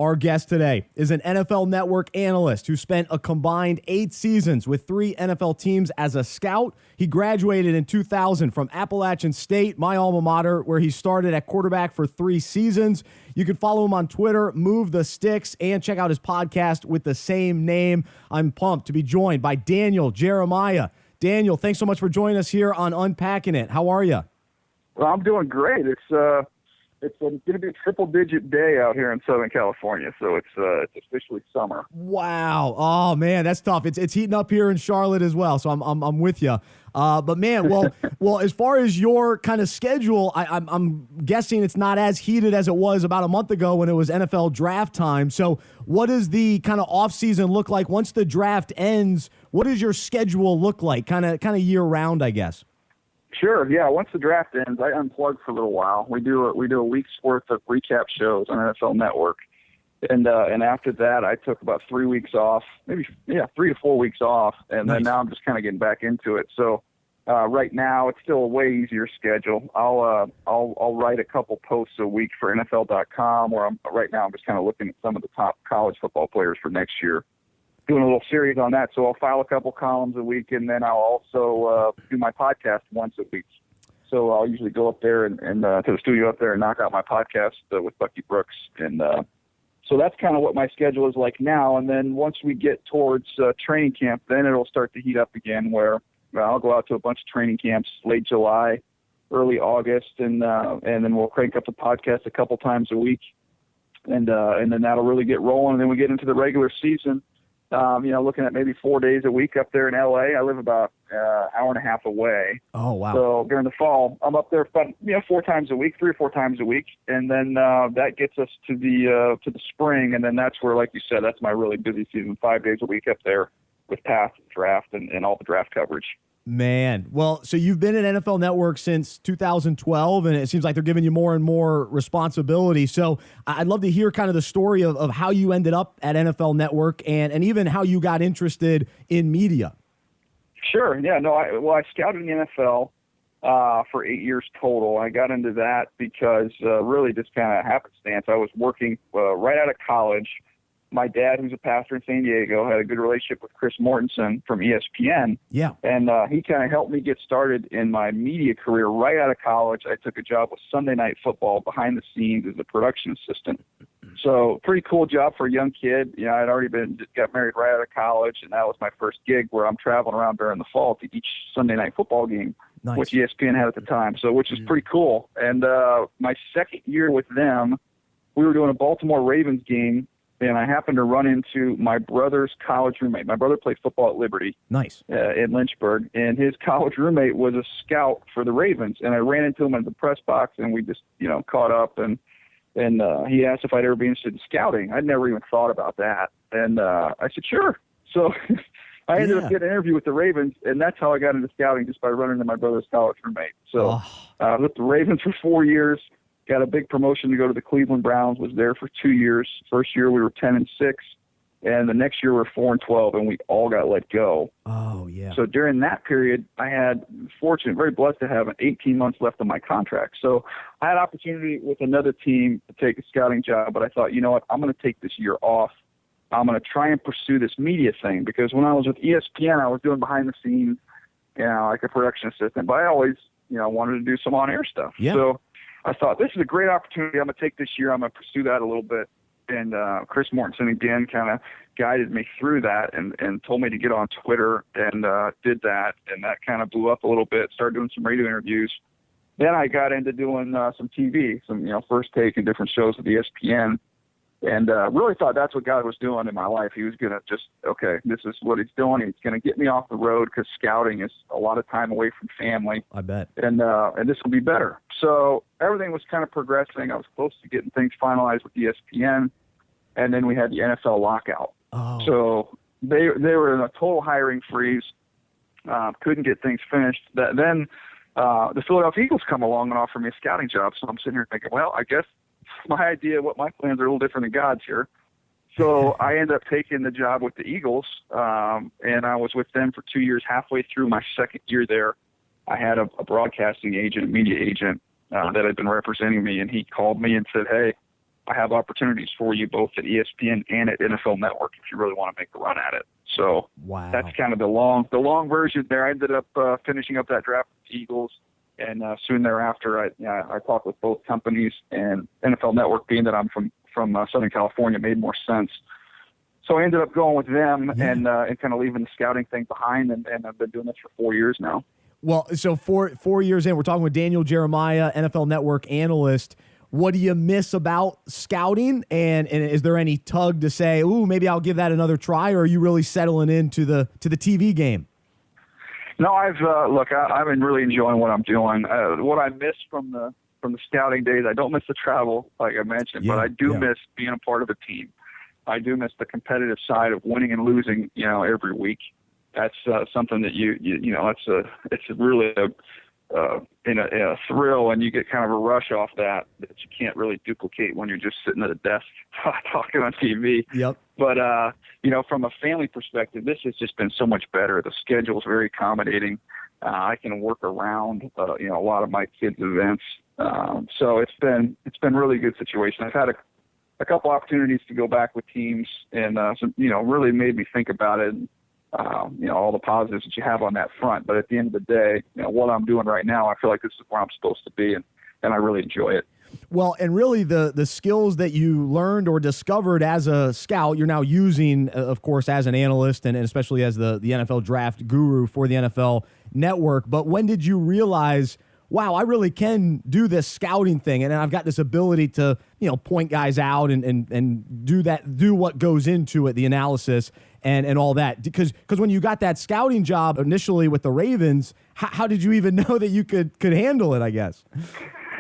Our guest today is an NFL Network analyst who spent a combined 8 seasons with 3 NFL teams as a scout. He graduated in 2000 from Appalachian State, my alma mater, where he started at quarterback for 3 seasons. You can follow him on Twitter, Move the Sticks, and check out his podcast with the same name. I'm pumped to be joined by Daniel Jeremiah. Daniel, thanks so much for joining us here on Unpacking It. How are you? Well, I'm doing great. It's going to be a triple-digit day out here in Southern California, so it's officially summer. Wow. Oh man, that's tough. It's heating up here in Charlotte as well, so I'm with you. But man, well, as far as your kind of schedule, I'm guessing it's not as heated as it was about a month ago when it was NFL draft time. So, what does the kind of off season look like once the draft ends? What does your schedule look like, kind of year round, I guess? Sure. Yeah. Once the draft ends, I unplug for a little while. We do a week's worth of recap shows on NFL Network, and after that, I took about 3 weeks off, 3 to 4 weeks off, and Nice. then now I'm just kind of getting back into it. So right now, it's still a way easier schedule. I'll write a couple posts a week for NFL.com, where right now I'm just kind of looking at some of the top college football players for next year, doing a little series on that. So I'll file a couple columns a week, and then I'll also do my podcast once a week. So I'll usually go up there and to the studio up there and knock out my podcast with Bucky Brooks. And so that's kind of what my schedule is like now. And then once we get towards training camp, then it'll start to heat up again, where I'll go out to a bunch of training camps late July, early August, and then we'll crank up the podcast a couple times a week. And then that'll really get rolling. And then we get into the regular season. Looking at maybe 4 days a week up there in LA. I live about an hour and a half away. Oh, wow. So during the fall, I'm up there about 4 times a week, 3 or 4 times a week. And then that gets us to the spring. And then that's where, like you said, that's my really busy season, 5 days a week up there with past draft and all the draft coverage. Man, well, so you've been at NFL Network since 2012, and it seems like they're giving you more and more responsibility. So I'd love to hear kind of the story of how you ended up at NFL Network and even how you got interested in media. Sure. Yeah. No. I scouted in the NFL for 8 years total. I got into that because really just kind of happenstance. I was working right out of college. My dad, who's a pastor in San Diego, had a good relationship with Chris Mortensen from ESPN. Yeah. And he kind of helped me get started in my media career right out of college. I took a job with Sunday Night Football behind the scenes as a production assistant. So pretty cool job for a young kid. I'd already got married right out of college, and that was my first gig where I'm traveling around during the fall to each Sunday Night Football game, Nice. which ESPN had at the time. So which is pretty cool. And my second year with them, we were doing a Baltimore Ravens game, and I happened to run into my brother's college roommate. My brother played football at Liberty. Nice. In Lynchburg, and his college roommate was a scout for the Ravens. And I ran into him in the press box, and we just, caught up. And he asked if I'd ever be interested in scouting. I'd never even thought about that. And I said, sure. So I ended up getting an interview with the Ravens, and that's how I got into scouting, just by running into my brother's college roommate. So I was with the Ravens for 4 years. Got a big promotion to go to the Cleveland Browns, was there for 2 years. First year we were 10-6, and the next year we were 4-12, and we all got let go. Oh, yeah. So during that period, I had very blessed to have 18 months left on my contract. So I had opportunity with another team to take a scouting job, but I thought, you know what, I'm going to take this year off. I'm going to try and pursue this media thing, because when I was with ESPN, I was doing behind the scenes, like a production assistant, but I always, wanted to do some on-air stuff. Yeah. So I thought, this is a great opportunity. I'm going to take this year. I'm going to pursue that a little bit. And Chris Mortensen, again, kind of guided me through that and told me to get on Twitter, and did that. And that kind of blew up a little bit, started doing some radio interviews. Then I got into doing some TV, some, First Take and different shows at ESPN. And really thought that's what God was doing in my life. He was going to just, okay, this is what he's doing. He's going to get me off the road, because scouting is a lot of time away from family. I bet. And this will be better. So everything was kind of progressing. I was close to getting things finalized with ESPN. And then we had the NFL lockout. Oh. So they were in a total hiring freeze, couldn't get things finished. Then the Philadelphia Eagles come along and offer me a scouting job. So I'm sitting here thinking, well, I guess my plans are a little different than God's here. So I ended up taking the job with the Eagles, and I was with them for 2 years. Halfway through my second year there, I had a broadcasting agent, a media agent, that had been representing me, and he called me and said, hey, I have opportunities for you both at ESPN and at NFL Network if you really want to make a run at it. So wow. That's kind of the long version there. I ended up finishing up that draft with the Eagles, and soon thereafter I talked with both companies, and NFL Network, being that I'm from Southern California, made more sense. So I ended up going with them and kind of leaving the scouting thing behind, and I've been doing this for 4 years now. Well, so 4 years in, we're talking with Daniel Jeremiah, NFL Network analyst. What do you miss about scouting? And is there any tug to say, ooh, maybe I'll give that another try, or are you really settling into the TV game? No, I've been really enjoying what I'm doing. What I miss from the scouting days, I don't miss the travel, like I mentioned, but I do miss being a part of a team. I do miss the competitive side of winning and losing, every week. That's something that it's really a thrill, and you get kind of a rush off that you can't really duplicate when you're just sitting at a desk talking on TV. Yep. But from a family perspective, this has just been so much better. The schedule is very accommodating. I can work around a lot of my kids' events. So it's been really good situation. I've had a couple opportunities to go back with teams, and really made me think about it. And, all the positives that you have on that front. But at the end of the day, what I'm doing right now, I feel like this is where I'm supposed to be, and I really enjoy it. Well, and really the skills that you learned or discovered as a scout, you're now using, of course, as an analyst and especially as the NFL draft guru for the NFL Network. But when did you realize, wow, I really can do this scouting thing, and I've got this ability to, point guys out and do what goes into it, the analysis and all that? Because when you got that scouting job initially with the Ravens, how did you even know that you could handle it, I guess?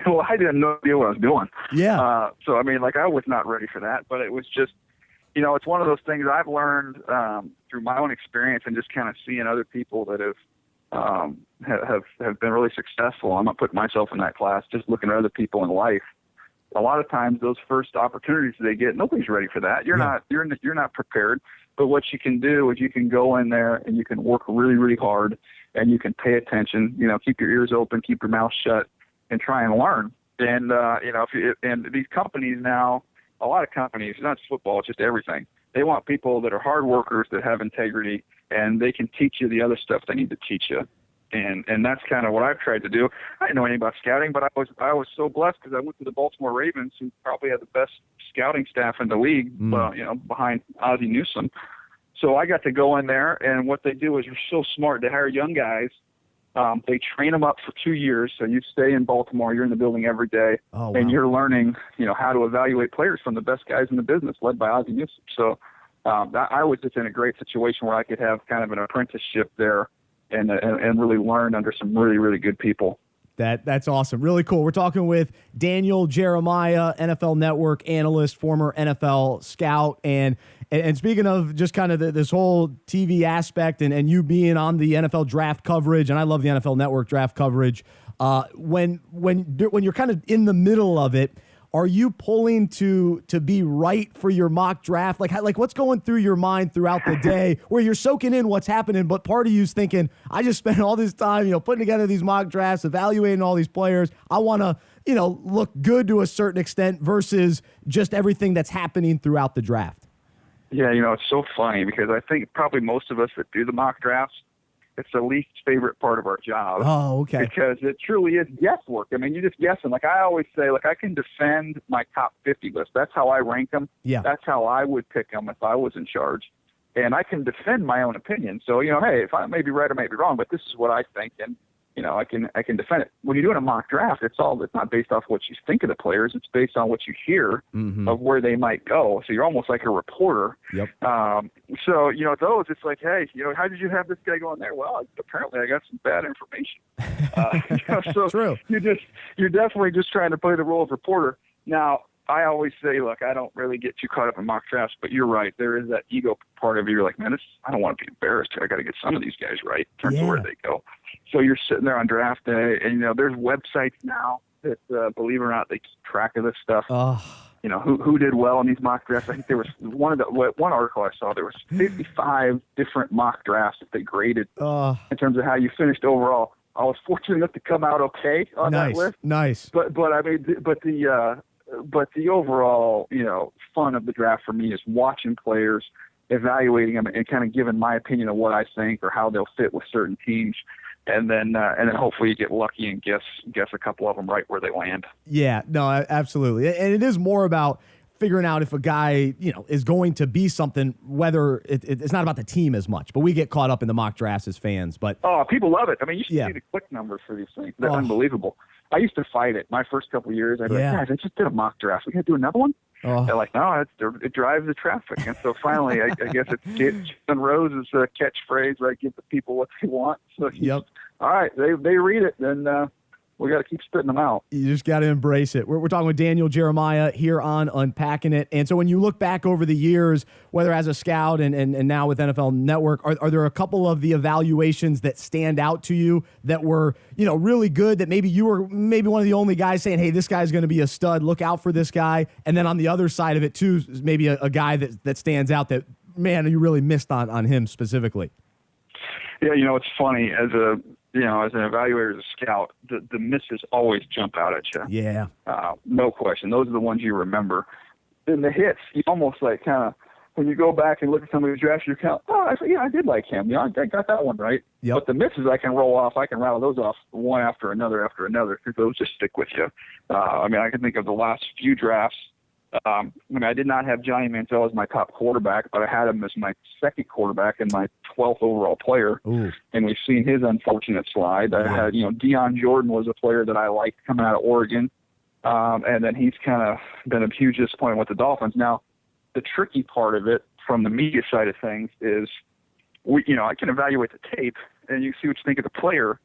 Well, I didn't know what I was doing. Yeah. So, I was not ready for that, but it was just, it's one of those things I've learned through my own experience and just kind of seeing other people that have been really successful. I'm not putting myself in that class, just looking at other people in life. A lot of times those first opportunities they get, nobody's ready for that. You're not prepared. But what you can do is you can go in there and you can work really, really hard, and you can pay attention, keep your ears open, keep your mouth shut, and try and learn. And, and these companies now, a lot of companies, not just football, it's just everything. They want people that are hard workers, that have integrity, and they can teach you the other stuff they need to teach you. And that's kind of what I've tried to do. I didn't know anything about scouting, but I was so blessed because I went to the Baltimore Ravens, who probably had the best scouting staff in the league, behind Ozzie Newsome. So I got to go in there, and what they do is they're so smart. They hire young guys. They train them up for 2 years. So you stay in Baltimore, you're in the building every day, and you're learning, how to evaluate players from the best guys in the business, led by Ozzie Newsome. So I was just in a great situation where I could have kind of an apprenticeship there and really learn under some really, really good people. That's awesome. Really cool. We're talking with Daniel Jeremiah, NFL Network analyst, former NFL scout. And speaking of just kind of this whole TV aspect and you being on the NFL draft coverage, and I love the NFL Network draft coverage, when you're kind of in the middle of it, are you pulling to be right for your mock draft? Like what's going through your mind throughout the day where you're soaking in what's happening, but part of you's thinking, I just spent all this time, putting together these mock drafts, evaluating all these players. I want to, look good to a certain extent versus just everything that's happening throughout the draft. Yeah, it's so funny because I think probably most of us that do the mock drafts, it's the least favorite part of our job. Oh, okay. Because it truly is guesswork. I mean, you're just guessing. Like I always say, I can defend my top 50 list. That's how I rank them. Yeah. That's how I would pick them if I was in charge. And I can defend my own opinion. So, hey, if I may be right or may be wrong, but this is what I think, and I can defend it. When you're doing a mock draft, it's not based off what you think of the players. It's based on what you hear of where they might go. So you're almost like a reporter. Yep. So, those, it's like, hey, how did you have this guy going there? Well, apparently I got some bad information. So True. You're definitely just trying to play the role of reporter. Now, I always say, look, I don't really get too caught up in mock drafts, but you're right. There is that ego part of you. You're like, man, I don't want to be embarrassed here. I got to get some of these guys right in terms of where they go. So you're sitting there on draft day, and, there's websites now that, believe it or not, they keep track of this stuff. Who did well in these mock drafts. I think there was one article I saw, there was 55 different mock drafts that they graded in terms of how you finished overall. I was fortunate enough to come out okay on that list. Nice. But the overall, fun of the draft for me is watching players, evaluating them, and kind of giving my opinion of what I think or how they'll fit with certain teams. And then hopefully you get lucky and guess a couple of them right where they land. Yeah, no, absolutely. And it is more about figuring out if a guy, is going to be something, whether it's not about the team as much, but we get caught up in the mock drafts as fans. But people love it. I mean, you should see the click numbers for these things. They're unbelievable. I used to fight it. My first couple of years, I'd be like, guys, I just did a mock draft. We got to do another one? They're like, no, it drives the traffic. And so finally, I guess it's Jason Rose's catchphrase, right? Give the people what they want. So all right, they read it, then we got to keep spitting them out. You just got to embrace it. We're talking with Daniel Jeremiah here on Unpacking It. And so when you look back over the years, whether as a scout and now with NFL Network, are there a couple of the evaluations that stand out to you that were, really good, that maybe you were one of the only guys saying, hey, this guy's going to be a stud, look out for this guy. And then on the other side of it too, maybe a guy that stands out that, man, you really missed on him specifically. Yeah, it's funny as an evaluator, as a scout, the misses always jump out at you. Yeah. No question. Those are the ones you remember. And the hits, you almost like kind of, when you go back and look at somebody's draft, you count, I did like him. I got that one right. Yep. But the misses I can rattle those off one after another, because those just stick with you. I can think of the last few drafts. I did not have Johnny Manziel as my top quarterback, but I had him as my second quarterback and my 12th overall player. Ooh. And we've seen his unfortunate slide. I had, Deion Jordan was a player that I liked coming out of Oregon. And then he's kind of been a huge disappointment with the Dolphins. Now, the tricky part of it from the media side of things is, I can evaluate the tape and you see what you think of the player.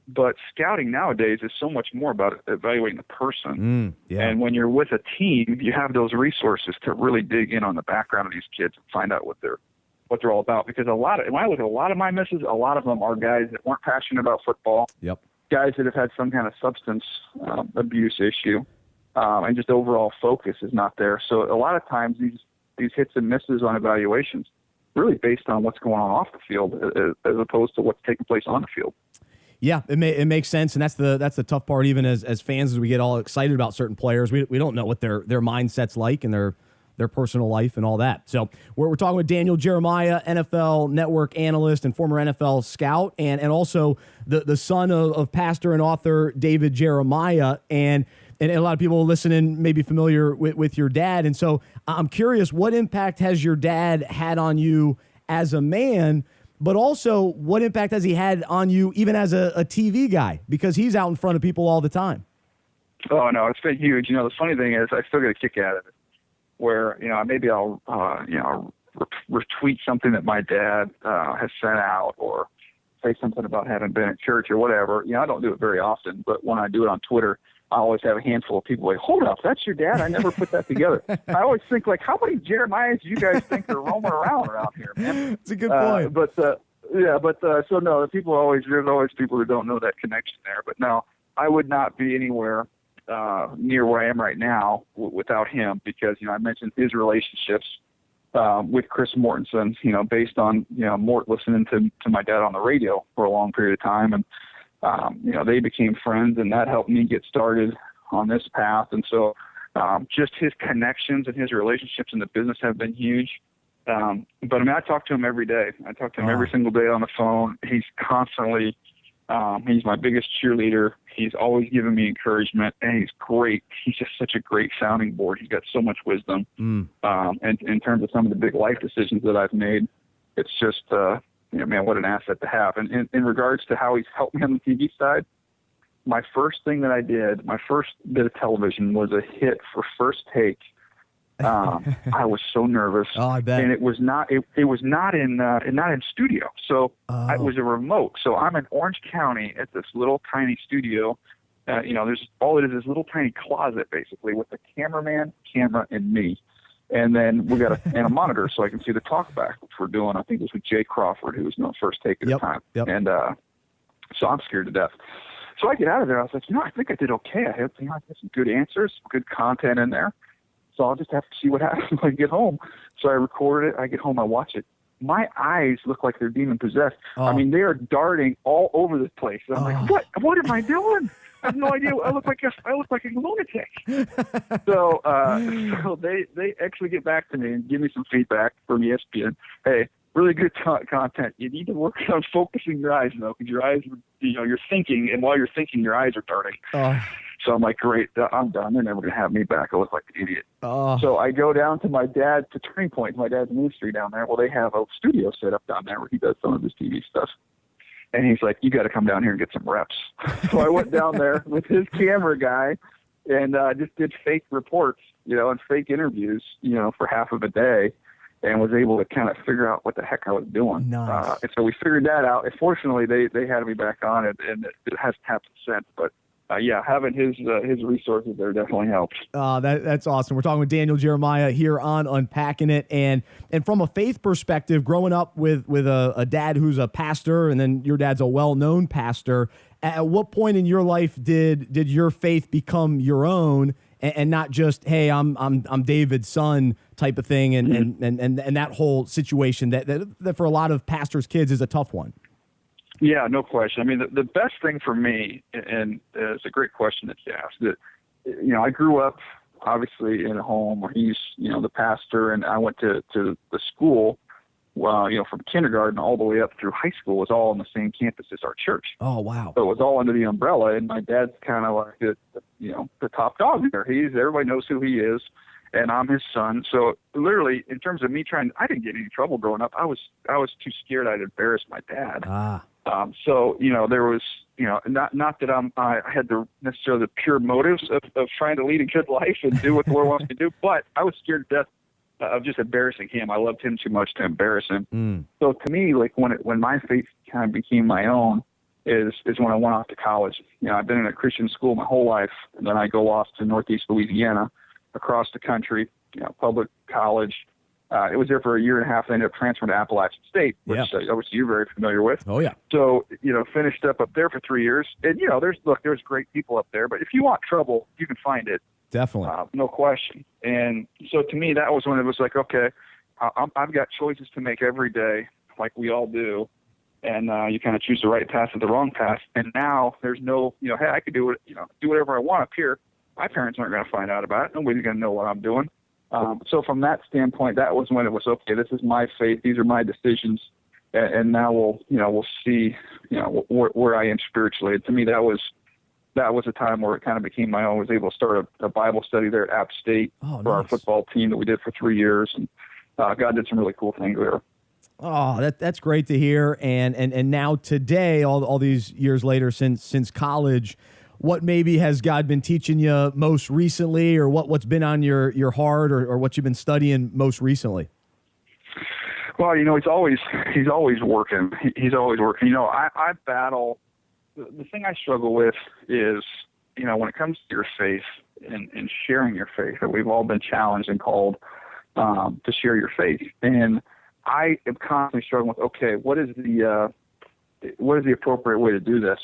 But scouting nowadays is so much more about evaluating the person. And when you're with a team, you have those resources to really dig in on the background of these kids and find out what they're all about. Because when I look at a lot of my misses, a lot of them are guys that weren't passionate about football. Yep. Guys that have had some kind of substance abuse issue, and just overall focus is not there. So a lot of times these hits and misses on evaluations really based on what's going on off the field as opposed to what's taking place on the field. Yeah, it makes sense, and that's the tough part. Even as fans, as we get all excited about certain players, we don't know what their mindset's like and their personal life and all that. So we're talking with Daniel Jeremiah, NFL Network analyst and former NFL scout, and also the son of pastor and author David Jeremiah, and a lot of people listening may be familiar with your dad. And so I'm curious, what impact has your dad had on you as a man? But also, what impact has he had on you even as a TV guy? Because he's out in front of people all the time. Oh, no, it's been huge. The funny thing is I still get a kick out of it where, maybe I'll, retweet something that my dad has sent out or say something about having been at church or whatever. I don't do it very often, but when I do it on Twitter, I always have a handful of people like, hold up, that's your dad? I never put that together. I always think, like, how many Jeremiahs do you guys think are roaming around here, man? It's a good point. So no, there's always people who don't know that connection there. But no, I would not be anywhere near where I am right now without him because, I mentioned his relationships with Chris Mortensen, based on, Mort listening to my dad on the radio for a long period of time. And, they became friends, and that helped me get started on this path. And so just his connections and his relationships in the business have been huge. But I talk to him every day. I talk to him every single day on the phone. He's constantly, he's my biggest cheerleader. He's always giving me encouragement, and he's great. He's just such a great sounding board. He's got so much wisdom. And in terms of some of the big life decisions that I've made, it's just, man, what an asset to have. And in regards to how he's helped me on the TV side, my first thing that I did, my first bit of television was a hit for First Take. I was so nervous. Oh, I bet. And it was not in studio. So it was a remote. So I'm in Orange County at this little tiny studio. There's all it is little tiny closet basically with the cameraman, camera, and me. And then we got a monitor so I can see the talkback, which we're doing. I think it was with Jay Crawford, who was First Take at the time. Yep. And so I'm scared to death. So I get out of there. I was like, I think I did okay. I had some good answers, good content in there. So I'll just have to see what happens when I get home. So I recorded it. I get home, I watch it. my eyes look like they're demon possessed. Oh. I mean, they are darting all over the place. I'm like, what am I doing? I have no idea. I look like a lunatic. So they actually get back to me and give me some feedback from ESPN. Hey, really good content. You need to work on focusing your eyes, though, because your eyes, you're thinking, and while you're thinking, your eyes are darting. So I'm like, great, I'm done. They're never going to have me back. I look like an idiot. So I go down to my dad's, to Turning Point, my dad's ministry down there. Well, they have a studio set up down there where he does some of his TV stuff. And he's like, you got to come down here and get some reps. So I went down there with his camera guy and just did fake reports, and fake interviews, for half of a day, and was able to kind of figure out what the heck I was doing. Nice. And so we figured that out. And fortunately, they had me back on it, and it hasn't happened since. But having his resources there definitely helps. That's awesome. We're talking with Daniel Jeremiah here on Unpacking It, and from a faith perspective, growing up with a dad who's a pastor, and then your dad's a well-known pastor. At what point in your life did your faith become your own, and not just, hey, I'm David's son type of thing, and that whole situation that for a lot of pastors' kids is a tough one? Yeah, no question. I mean, the best thing for me, and it's a great question that you asked, that, I grew up obviously in a home where he's, the pastor, and I went to the school, from kindergarten all the way up through high school was all on the same campus as our church. Oh, wow. So it was all under the umbrella, and my dad's kind of like the top dog there. Everybody knows who he is, and I'm his son. So literally, in terms of me I didn't get any trouble growing up. I was too scared I'd embarrass my dad. So, there was, not that I had necessarily the pure motives of trying to lead a good life and do what the Lord wants me to do, but I was scared to death of just embarrassing him. I loved him too much to embarrass him. So to me, like when my faith kind of became my own is when I went off to college. I've been in a Christian school my whole life, and then I go off to Northeast Louisiana, across the country, public college. It was there for a year and a half. I ended up transferring to Appalachian State, which obviously you're very familiar with. Oh, yeah. So, finished up there for 3 years. And, there's great people up there. But if you want trouble, you can find it. Definitely. No question. And so to me, that was when it was like, okay, I've got choices to make every day, like we all do. And you kind of choose the right path or the wrong path. And now there's no, hey, I could do whatever I want up here. My parents aren't going to find out about it. Nobody's going to know what I'm doing. So from that standpoint, that was when it was, okay, this is my faith. These are my decisions. And now we'll see, where I am spiritually. And to me, that was a time where it kind of became my own. I was able to start a Bible study there at App State for our football team that we did for 3 years. And God did some really cool things there. Oh, that's great to hear. And now today, all these years later since college, what maybe has God been teaching you most recently, or what's been on your heart, or what you've been studying most recently? Well, he's always working. He's always working. I battle. The thing I struggle with is, when it comes to your faith and sharing your faith, that we've all been challenged and called to share your faith. And I am constantly struggling with, okay, what is the appropriate way to do this?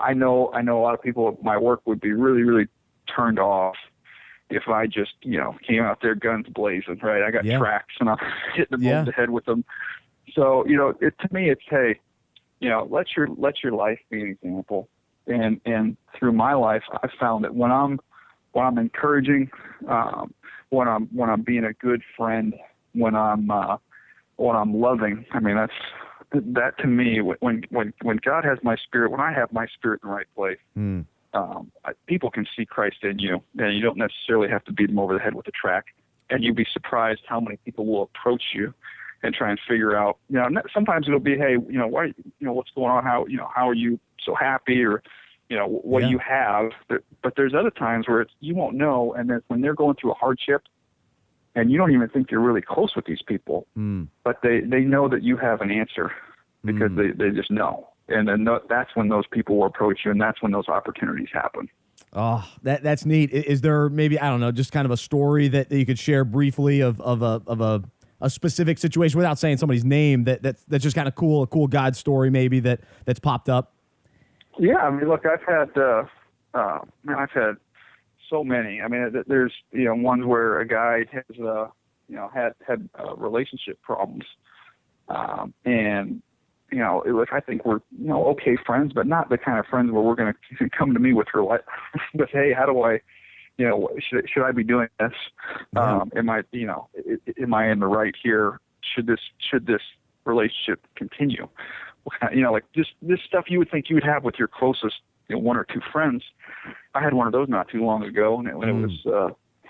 I know a lot of people at my work would be really, really turned off if I just, came out there guns blazing, right? I got tracks and I'm hitting them over the head with them. So, to me, it's, hey, let your life be an example. And through my life, I've found that when I'm encouraging, when I'm being a good friend, when I'm loving, I mean, that to me, when God has my spirit, when I have my spirit in the right place, people can see Christ in you, and you don't necessarily have to beat them over the head with a track. And you'd be surprised how many people will approach you and try and figure out, sometimes it'll be, hey, why, what's going on? How are you so happy? Or, what do you have? But there's other times where you won't know. And then when they're going through a hardship, and you don't even think you're really close with these people, but they know that you have an answer because they just know. And then that's when those people will approach you, and that's when those opportunities happen. Oh, that's neat. Is there maybe, I don't know, just kind of a story that you could share briefly of a specific situation without saying somebody's name that's just kind of cool, a cool God story maybe that's popped up? Yeah, I mean, look, I've had so many. I mean, there's ones where a guy has had relationship problems, And, I think we're, okay friends, but not the kind of friends where we're going to come to me with hey, how do I, should I be doing this? Am I in the right here? Should this relationship continue? Just this stuff you would think you would have with your closest, one or two friends. I had one of those not too long ago, and it was,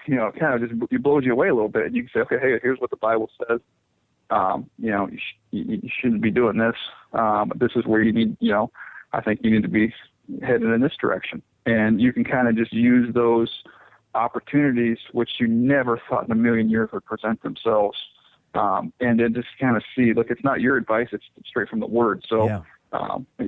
kind of just it blows you away a little bit. And you can say, okay, hey, here's what the Bible says. You shouldn't be doing this. But this is where you need, I think you need to be headed in this direction. And you can kind of just use those opportunities, which you never thought in a million years would present themselves. And then just kind of see, look, it's not your advice, it's straight from the Word. So,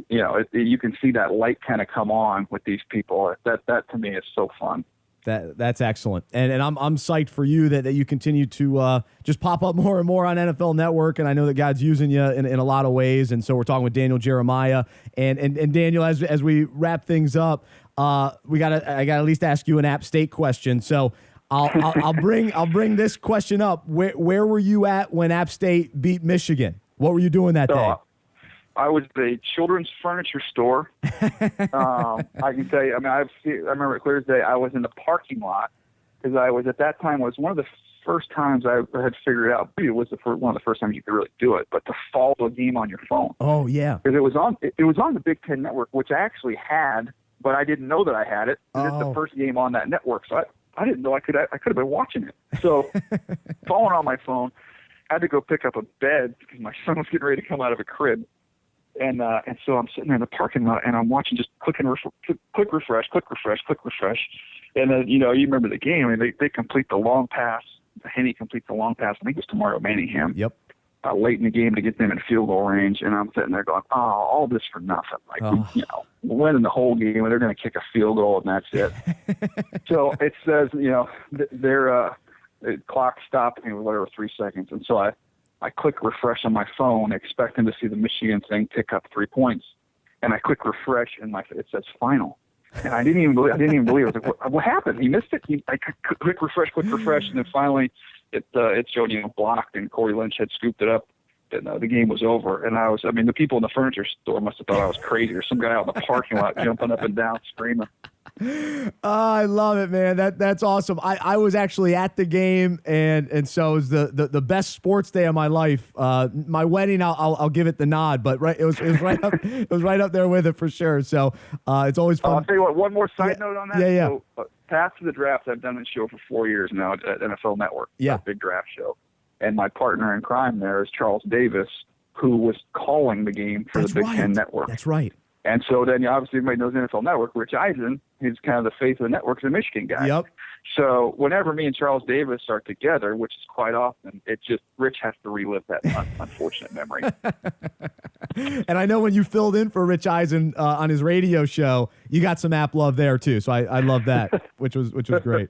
you can see that light kind of come on with these people. That to me is so fun. That's excellent, and I'm psyched for you that you continue to just pop up more and more on NFL Network, and I know that God's using you in a lot of ways. And so we're talking with Daniel Jeremiah, and Daniel, as we wrap things up, I gotta at least ask you an App State question. So I'll bring this question up. Where were you at when App State beat Michigan? What were you doing that day? I was at a children's furniture store. I can tell you, I remember it clear as day. I was in the parking lot because at that time, was one of the first times I had figured out, maybe it was one of the first times you could really do it, but to follow a game on your phone. Oh, yeah. Because it was on the Big Ten Network, which I actually had, but I didn't know that I had it. It's the first game on that network, so I didn't know I could have been watching it. So following on my phone, I had to go pick up a bed because my son was getting ready to come out of a crib. And so I'm sitting there in the parking lot, and I'm watching, just quick refresh. And then, you remember the game. I mean, they complete the long pass. Henney completes the long pass. I think it was to Mario Manningham. Yep. Late in the game to get them in field goal range. And I'm sitting there going, oh, all this for nothing. We're winning the whole game, and they're going to kick a field goal, and that's it. So it says, their clock stopped, whatever, 3 seconds. And so I click refresh on my phone, expecting to see the Michigan thing pick up 3 points. And I click refresh, and it says final. And I didn't even believe it. I was like, what happened? He missed it? I click refresh, and then finally it showed, blocked, and Corey Lynch had scooped it up, and the game was over. And the people in the furniture store must have thought I was crazy, or some guy out in the parking lot jumping up and down screaming. I love it, man. That's awesome. I was actually at the game, and so it was the best sports day of my life. My wedding, I'll give it the nod, but it was right up it was right up there with it for sure. So it's always fun. I'll tell you what. One more side note on that. Yeah. So, Path to the Draft. I've done this show for 4 years now at NFL Network. Yeah, a big draft show, and my partner in crime there is Charles Davis, who was calling the game for the Big Ten Network. That's right. And so then, obviously, everybody knows NFL Network. Rich Eisen, he's kind of the face of the network, is a Michigan guy. Yep. So whenever me and Charles Davis are together, which is quite often, Rich has to relive that unfortunate memory. And I know when you filled in for Rich Eisen on his radio show, you got some app love there too. So I love that, which was great.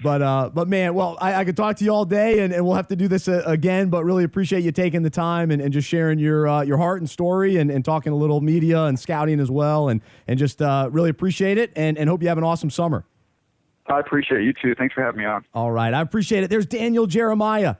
But man, well, I could talk to you all day, and we'll have to do this again. But really appreciate you taking the time and just sharing your heart and story, and talking a little media and scouting as well, and just really appreciate it, and hope you have an awesome summer. I appreciate you too. Thanks for having me on. All right. I appreciate it. There's Daniel Jeremiah,